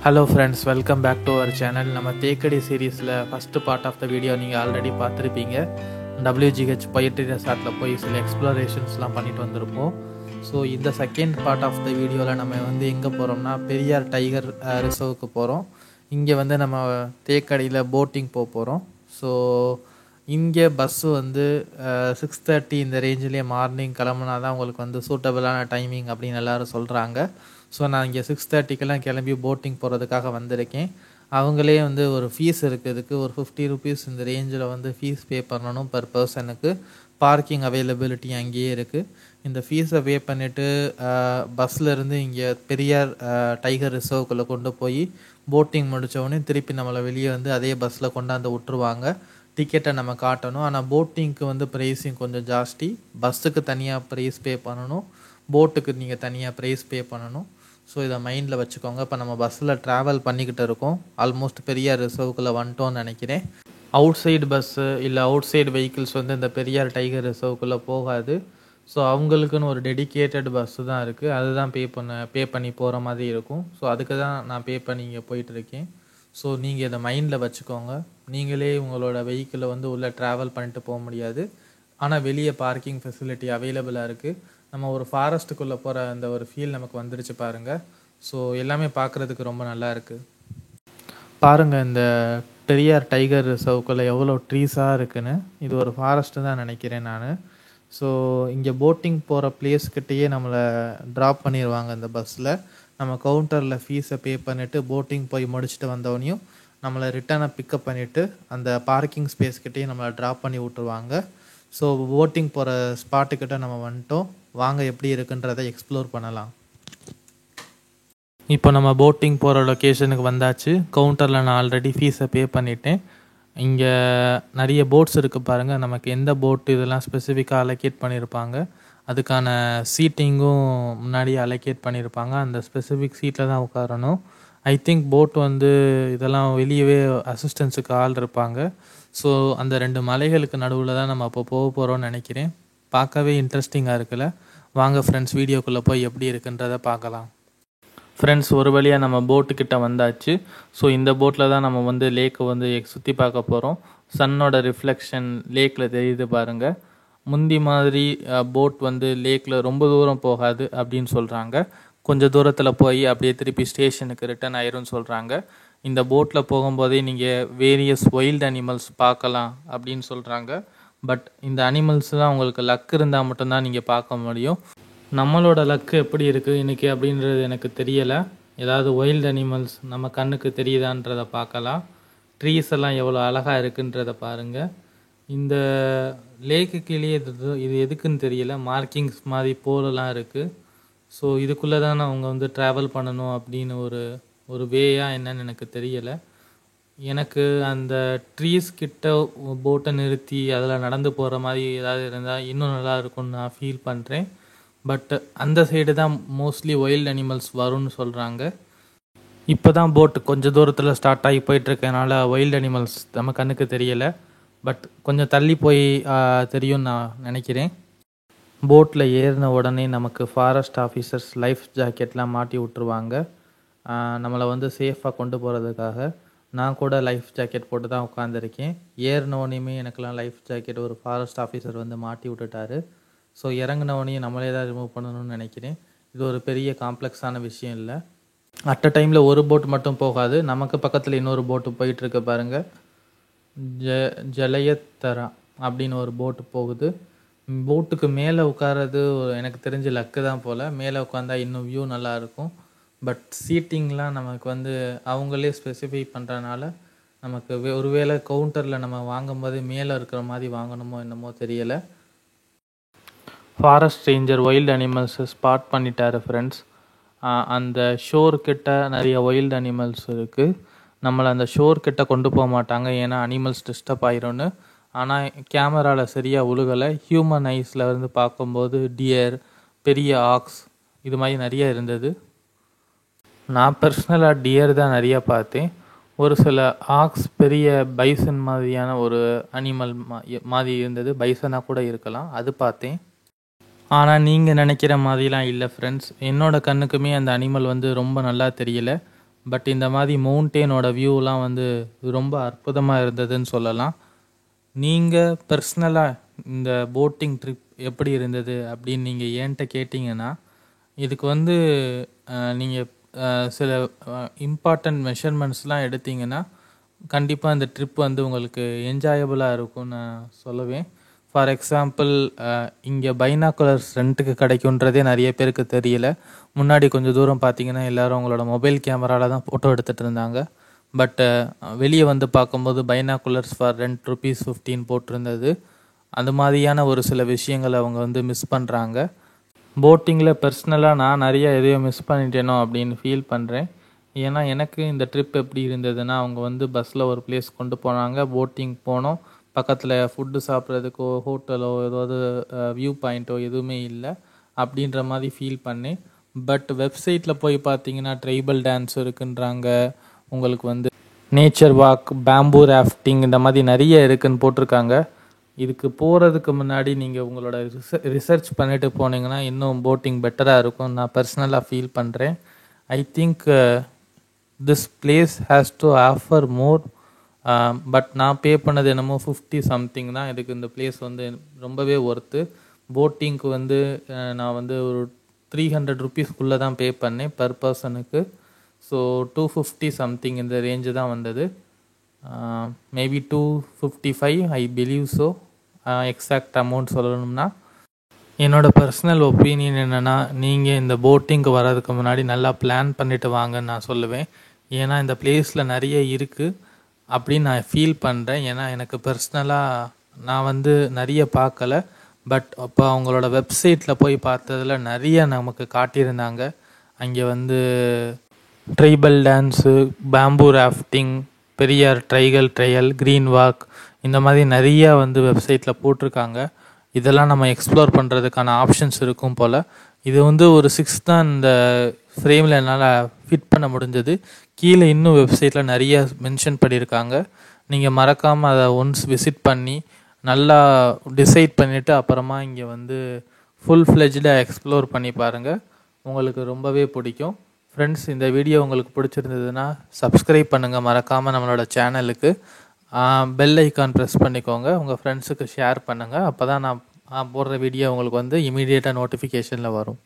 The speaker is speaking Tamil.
Hello friends, welcome back to our channel. நம்ம தேக்கடி சீரீஸில் first part of the video நீங்கள் ஆல்ரெடி பார்த்துருப்பீங்க. WGH பொயட்ரி ரெசார்ட்டில் போய் சில எக்ஸ்ப்ளோரேஷன்ஸ்லாம் பண்ணிட்டு வந்திருப்போம். ஸோ இந்த செகண்ட் பார்ட் ஆஃப் த வீடியோவில் நம்ம எங்கே போகிறோம்னா பெரியார் டைகர் ரிசர்வுக்கு போகிறோம். இங்கே நம்ம தேக்கடியில் போட்டிங் போகிறோம். ஸோ இங்கே பஸ்ஸு 6:30 இந்த ரேஞ்சிலே மார்னிங் கிளம்புனா தான் உங்களுக்கு சூட்டபிளான டைமிங் அப்படின்னு எல்லோரும் சொல்கிறாங்க. ஸோ நான் இங்கே 6:30க்கெல்லாம் கிளம்பி போட்டிங் போகிறதுக்காக வந்திருக்கேன். அவங்களே ஒரு ஃபீஸ் இருக்குது. இதுக்கு ஒரு 50 ருபீஸ் இந்த ரேஞ்சில் ஃபீஸ் பே பண்ணணும் பர் பர்சனுக்கு. பார்க்கிங் அவைலபிலிட்டி அங்கேயே இருக்குது. இந்த ஃபீஸை பே பண்ணிவிட்டு பஸ்ஸில் இங்கே பெரியார் டைகர் ரிசர்வ்குள்ளே கொண்டு போய் போட்டிங் முடித்தவொடனே திருப்பி நம்மளை வெளியே அதே பஸ்ஸில் கொண்டாந்து விட்டுருவாங்க. டிக்கெட்டை நம்ம காட்டணும். ஆனால் போட்டிங்க்கு ப்ரைஸிங் கொஞ்சம் ஜாஸ்தி. பஸ்ஸுக்கு தனியாக ப்ரைஸ் பே பண்ணணும், போட்டுக்கு நீங்கள் தனியாக ப்ரைஸ் பே பண்ணணும். ஸோ இதை மைண்டில் வச்சுக்கோங்க. இப்போ நம்ம பஸ்ஸில் ட்ராவல் பண்ணிக்கிட்டு இருக்கோம். ஆல்மோஸ்ட் பெரியார் ரிசர்வுக்குள்ளே வந்துட்டோன்னு நினைக்கிறேன். அவுட் சைடு பஸ்ஸு இல்லை அவுட் சைடு வெஹிக்கிள்ஸ் இந்த பெரியார் டைகர் ரிசர்வுக்குள்ளே போகாது. ஸோ அவங்களுக்குன்னு ஒரு டெடிக்கேட்டட் பஸ்ஸு தான் இருக்குது. அதுதான் பே பண்ணி போகிற மாதிரி இருக்கும். ஸோ அதுக்கு தான் நான் பே பண்ணி இங்கே போயிட்டுருக்கேன். ஸோ நீங்கள் இதை மைண்டில் வச்சுக்கோங்க. நீங்களே உங்களோட வெஹிக்கிளை உள்ளே ட்ராவல் பண்ணிட்டு போக முடியாது. ஆனால் வெளியே பார்க்கிங் ஃபெசிலிட்டி அவைலபிளாக இருக்குது. நம்ம ஒரு ஃபாரஸ்ட்டுக்குள்ளே போகிற அந்த ஒரு ஃபீல் நமக்கு வந்துருச்சு பாருங்கள். ஸோ எல்லாமே பார்க்குறதுக்கு ரொம்ப நல்லா இருக்குது. பாருங்கள், இந்த பெரியார் டைகர் ரிசர்வுக்குள்ளே எவ்வளோ ட்ரீஸாக இருக்குன்னு. இது ஒரு ஃபாரஸ்ட்டு தான் நினைக்கிறேன் நான். ஸோ இங்கே போட்டிங் போகிற பிளேஸ்கிட்டேயே நம்மளை ட்ராப் பண்ணிடுவாங்க இந்த பஸ்ஸில். நம்ம கவுண்டரில் ஃபீஸை பே பண்ணிவிட்டு போட்டிங் போய் முடிச்சுட்டு வந்தவனையும் நம்மளை ரிட்டனை பிக்கப் பண்ணிவிட்டு அந்த பார்க்கிங் ஸ்பேஸ்கிட்டேயே நம்மளை ட்ராப் பண்ணி விட்டுருவாங்க. ஸோ போட்டிங் போகிற ஸ்பாட்டுக்கிட்ட நம்ம வந்துட்டோம். வாங்க எப்படி இருக்குன்றதை எக்ஸ்ப்ளோர் பண்ணலாம். இப்போ நம்ம போட்டிங் போகிற லொக்கேஷனுக்கு வந்தாச்சு. கவுண்டரில் நான் ஆல்ரெடி ஃபீஸை பே பண்ணிட்டேன். இங்கே நிறைய போட்ஸ் இருக்குது பாருங்கள். நமக்கு எந்த போட்டு இதெல்லாம் ஸ்பெசிஃபிக்காக அலோகேட் பண்ணியிருப்பாங்க. அதுக்கான சீட்டிங்கும் முன்னாடியே அலோகேட் பண்ணியிருப்பாங்க. அந்த ஸ்பெசிஃபிக் சீட்டில் தான் உட்காரணும். ஐ திங்க் போட் இதெல்லாம் வெளியவே அசிஸ்டன்ஸுக்கு ஆள் இருப்பாங்க. ஸோ அந்த 2 மலைகளுக்கு நடுவில் தான் நம்ம அப்போ போக போகிறோம்னு நினைக்கிறேன். பார்க்கவே இன்ட்ரெஸ்டிங்காக இருக்குல்ல. வாங்க ஃப்ரெண்ட்ஸ், வீடியோக்குள்ளே போய் எப்படி இருக்குன்றதை பார்க்கலாம். ஃப்ரெண்ட்ஸ், ஒரு வழியாக நம்ம போட்டுக்கிட்ட வந்தாச்சு. ஸோ இந்த போட்டில் தான் நம்ம லேக்கை சுற்றி பார்க்க போகிறோம். சன்னோட ரிஃப்ளெக்ஷன் லேக்கில் தெரியுது பாருங்கள். முந்தி மாதிரி போட் லேக்கில் ரொம்ப தூரம் போகாது அப்படின்னு சொல்கிறாங்க. கொஞ்சம் தூரத்தில் போய் அப்படியே திருப்பி ஸ்டேஷனுக்கு ரிட்டர்ன் ஆயிரும்னு சொல்கிறாங்க. இந்த போட்டில் போகும்போதே நீங்கள் வேரியஸ் வைல்டு அனிமல்ஸ் பார்க்கலாம் அப்படின்னு சொல்கிறாங்க. பட் இந்த அனிமல்ஸ்லாம் உங்களுக்கு லக் இருந்தால் மட்டும்தான் நீங்கள் பார்க்க முடியும். நம்மளோட லக்கு எப்படி இருக்குது இன்றைக்கி அப்படின்றது எனக்கு தெரியலை. ஏதாவது வைல்டு அனிமல்ஸ் நம்ம கண்ணுக்கு தெரியுதான்றதை பார்க்கலாம். ட்ரீஸ் எல்லாம் எவ்வளோ அழகாக இருக்குன்றதை பாருங்கள். இந்த லேக்கு கீழே இது எதுக்குன்னு தெரியல. மார்க்கிங்ஸ் மாதிரி போலெல்லாம் இருக்குது. ஸோ இதுக்குள்ளே தான் அவங்க ட்ராவல் பண்ணணும் அப்படின்னு ஒரு வேயாக என்னன்னு எனக்கு தெரியலை. எனக்கு அந்த ட்ரீஸ் கிட்ட போட்டை நிறுத்தி அதில் நடந்து போகிற மாதிரி ஏதாவது இருந்தால் இன்னும் நல்லா இருக்கும்னு நான் ஃபீல் பண்ணுறேன். பட் அந்த சைடு தான் மோஸ்ட்லி வைல்டு அனிமல்ஸ் வரும்னு சொல்கிறாங்க. இப்போ தான் போட்டு கொஞ்சம் தூரத்தில் ஸ்டார்ட் ஆகி போயிட்டுருக்கனால வைல்டு அனிமல்ஸ் நம்ம கண்ணுக்கு தெரியலை. பட் கொஞ்சம் தள்ளி போய் தெரியும்னு நான் நினைக்கிறேன். போட்டில் ஏறின உடனே நமக்கு ஃபாரஸ்ட் ஆஃபீஸர்ஸ் லைஃப் ஜாக்கெட்லாம் மாட்டி விட்டுருவாங்க நம்மளை சேஃபாக கொண்டு போகிறதுக்காக. நான் கூட லைஃப் ஜாக்கெட் போட்டு தான் உட்காந்துருக்கேன். ஏறினோடனையுமே எனக்கெல்லாம் லைஃப் ஜாக்கெட் ஒரு ஃபாரஸ்ட் ஆஃபீஸர் மாட்டி விட்டுட்டாரு. ஸோ இறங்கினவனையும் நம்மளே தான் ரிமூவ் பண்ணணும்னு நினைக்கிறேன். இது ஒரு பெரிய காம்ப்ளெக்ஸான விஷயம் இல்லை. அட் அ டைமில் ஒரு போட் மட்டும் போகாது. நமக்கு பக்கத்தில் இன்னொரு போட்டு போயிட்டுருக்கு பாருங்கள். ஜலயத்தரா அப்படின்னு ஒரு போட்டு போகுது. போட்டுக்கு மேலே உட்காரது எனக்கு தெரிஞ்ச லக்கு தான் போல். மேலே உட்காந்தா இன்னும் வியூ நல்லாயிருக்கும். பட் சீட்டிங்லாம் நமக்கு அவங்களே ஸ்பெசிஃபை பண்ணுறனால நமக்கு ஒருவேளை கவுண்டரில் நம்ம வாங்கும்போது மேலே இருக்கிற மாதிரி வாங்கணுமோ என்னமோ தெரியலை. ஃபாரஸ்ட் ரேஞ்சர் வைல்டு அனிமல்ஸை ஸ்பாட் பண்ணிட்டாரு ஃப்ரெண்ட்ஸ். அந்த ஷோர்கிட்ட நிறைய வைல்டு அனிமல்ஸ் இருக்குது. நம்மளை அந்த ஷோர்கிட்ட கொண்டு போக மாட்டாங்க, ஏன்னா அனிமல்ஸ் டிஸ்டர்ப் ஆயிரும்னு. ஆனால் கேமராவில் சரியாக உழுகலை. ஹியூமன் ஐஸில் பார்க்கும்போது டியர், பெரிய ஆக்ஸ் இது மாதிரி நிறைய இருந்தது. நான் பர்சனலாக டியர் தான் நிறையா பார்த்தேன். ஒரு சில ஆக்ஸ், பெரிய பைசன் மாதிரியான ஒரு அனிமல் மாதிரி இருந்தது. பைசனாக கூட இருக்கலாம், அது பார்த்தேன். ஆனால் நீங்கள் நினைக்கிற மாதிரிலாம் இல்லை ஃப்ரெண்ட்ஸ். என்னோடய கண்ணுக்குமே அந்த அனிமல் ரொம்ப நல்லா தெரியல. பட் இந்த மாதிரி மவுண்டேனோட வியூலாம் வந்து ரொம்ப அற்புதமாக இருந்ததுன்னு சொல்லலாம். நீங்கள் பர்சனலாக இந்த போட்டிங் ட்ரிப் எப்படி இருந்தது அப்படின்னு நீங்கள் ஏன்ட்ட கேட்டிங்கன்னா, இதுக்கு வந்து நீங்கள் சில இம்பார்ட்டண்ட் மெஷர்மெண்ட்ஸ்லாம் எடுத்தீங்கன்னா கண்டிப்பாக இந்த ட்ரிப் வந்து உங்களுக்கு என்ஜாயபுளாக இருக்கும்னு நான் சொல்லுவேன். ஃபார் எக்ஸாம்பிள், இங்கே பைனாகுலர்ஸ் ரெண்ட்டுக்கு கிடைக்குன்றதே நிறைய பேருக்கு தெரியல. முன்னாடி கொஞ்சம் தூரம் பார்த்தீங்கன்னா எல்லோரும் அவங்களோட மொபைல் கேமராவில் தான் ஃபோட்டோ எடுத்துகிட்டு இருந்தாங்க. பட் வெளியே வந்து பார்க்கும்போது பைனாகுலர்ஸ் ஃபார் ரெண்ட் ₹15 போட்டிருந்தது. அது மாதிரியான ஒரு சில விஷயங்களை அவங்க வந்து மிஸ் பண்ணுறாங்க. போட்டிங்கில் பர்சனலாக நான் நிறைய எதையோ மிஸ் பண்ணிட்டேனோ அப்படின்னு ஃபீல் பண்ணுறேன். ஏன்னா எனக்கு இந்த ட்ரிப் எப்படி இருந்ததுன்னா, அவங்க வந்து பஸ்ஸில் ஒரு பிளேஸ் கொண்டு போனாங்க, போட்டிங் போனோம். பக்கத்தில் ஃபுட்டு சாப்பிட்றதுக்கோ ஹோட்டலோ ஏதாவது வியூ பாயிண்ட்டோ எதுவுமே இல்லை அப்படின்ற மாதிரி ஃபீல் பண்ணேன். பட் வெப்சைட்டில் போய் பார்த்தீங்கன்னா ட்ரைபல் டான்ஸ் இருக்குன்றாங்க, உங்களுக்கு வந்து நேச்சர் வாக், பேம்பூ ராஃப்டிங் இந்த மாதிரி நிறைய இருக்குன்னு போட்டிருக்காங்க. இதுக்கு போகிறதுக்கு முன்னாடி நீங்கள் உங்களோட ரிசர்ச் பண்ணிட்டு போனீங்கன்னா இன்னும் போட்டிங் பெட்டராக இருக்கும் நான் பர்சனலாக ஃபீல் பண்ணுறேன். I think this place has to offer more. But நான் பே பண்ணது என்னமோ 50 சம்திங் தான். இதுக்கு இந்த பிளேஸ் வந்து ரொம்பவே ஒர்த்து. போட்டிங்க்கு வந்து நான் வந்து ஒரு ₹300 தான் பே பண்ணேன் பர் பர்சனுக்கு. ஸோ 250 சம்திங் இந்த ரேஞ்சு தான் வந்தது. Maybe 255 I believe so. Exact amount சொல்லணும்னா என்னோடய பர்சனல் ஒப்பீனியன் என்னென்னா, நீங்கள் இந்த போட்டிங்க்கு வர்றதுக்கு முன்னாடி நல்லா பிளான் பண்ணிவிட்டு வாங்கன்னு நான் சொல்லுவேன். ஏன்னா இந்த பிளேஸில் நிறைய இருக்குது அப்படின்னு நான் ஃபீல் பண்ணுறேன். ஏன்னா எனக்கு பர்சனலாக நான் வந்து நிறைய பார்க்கல. பட் அப்போ அவங்களோட வெப்சைட்டில் போய் பார்த்ததில் நிறைய நமக்கு காட்டியிருந்தாங்க. அங்கே வந்து tribal dance, bamboo rafting, Periyar tiger trail, green walk இந்த மாதிரி நிறையா வந்து வெப்சைட்டில் போட்டிருக்காங்க. இதெல்லாம் நம்ம எக்ஸ்ப்ளோர் பண்ணுறதுக்கான ஆப்ஷன்ஸ் இருக்கும் போல். இது வந்து ஒரு 6 தான் இந்த ஃப்ரேமில் என்னால் ஃபிட் பண்ண முடிஞ்சது. கீழே இன்னும் வெப்சைட்டில் நிறைய மென்ஷன் பண்ணியிருக்காங்க. நீங்கள் மறக்காமல் அதை ஒன்ஸ் விசிட் பண்ணி நல்லா டிசைட் பண்ணிவிட்டு அப்புறமா இங்கே வந்து ஃபுல் ஃப்ளெஜ்டாக எக்ஸ்ப்ளோர் பண்ணி பாருங்கள். உங்களுக்கு ரொம்பவே பிடிக்கும். ஃப்ரெண்ட்ஸ், இந்த வீடியோ உங்களுக்கு பிடிச்சிருந்ததுன்னா சப்ஸ்கிரைப் பண்ணுங்கள் மறக்காமல் நம்மளோட சேனலுக்கு. பெல் ஐக்கான் ப்ரெஸ் பண்ணிக்கோங்க. உங்கள் ஃப்ரெண்ட்ஸுக்கு ஷேர் பண்ணுங்கள். அப்போ தான் நான் போடுற வீடியோ உங்களுக்கு வந்து இமீடியட்டாக நோட்டிஃபிகேஷனில் வரும்.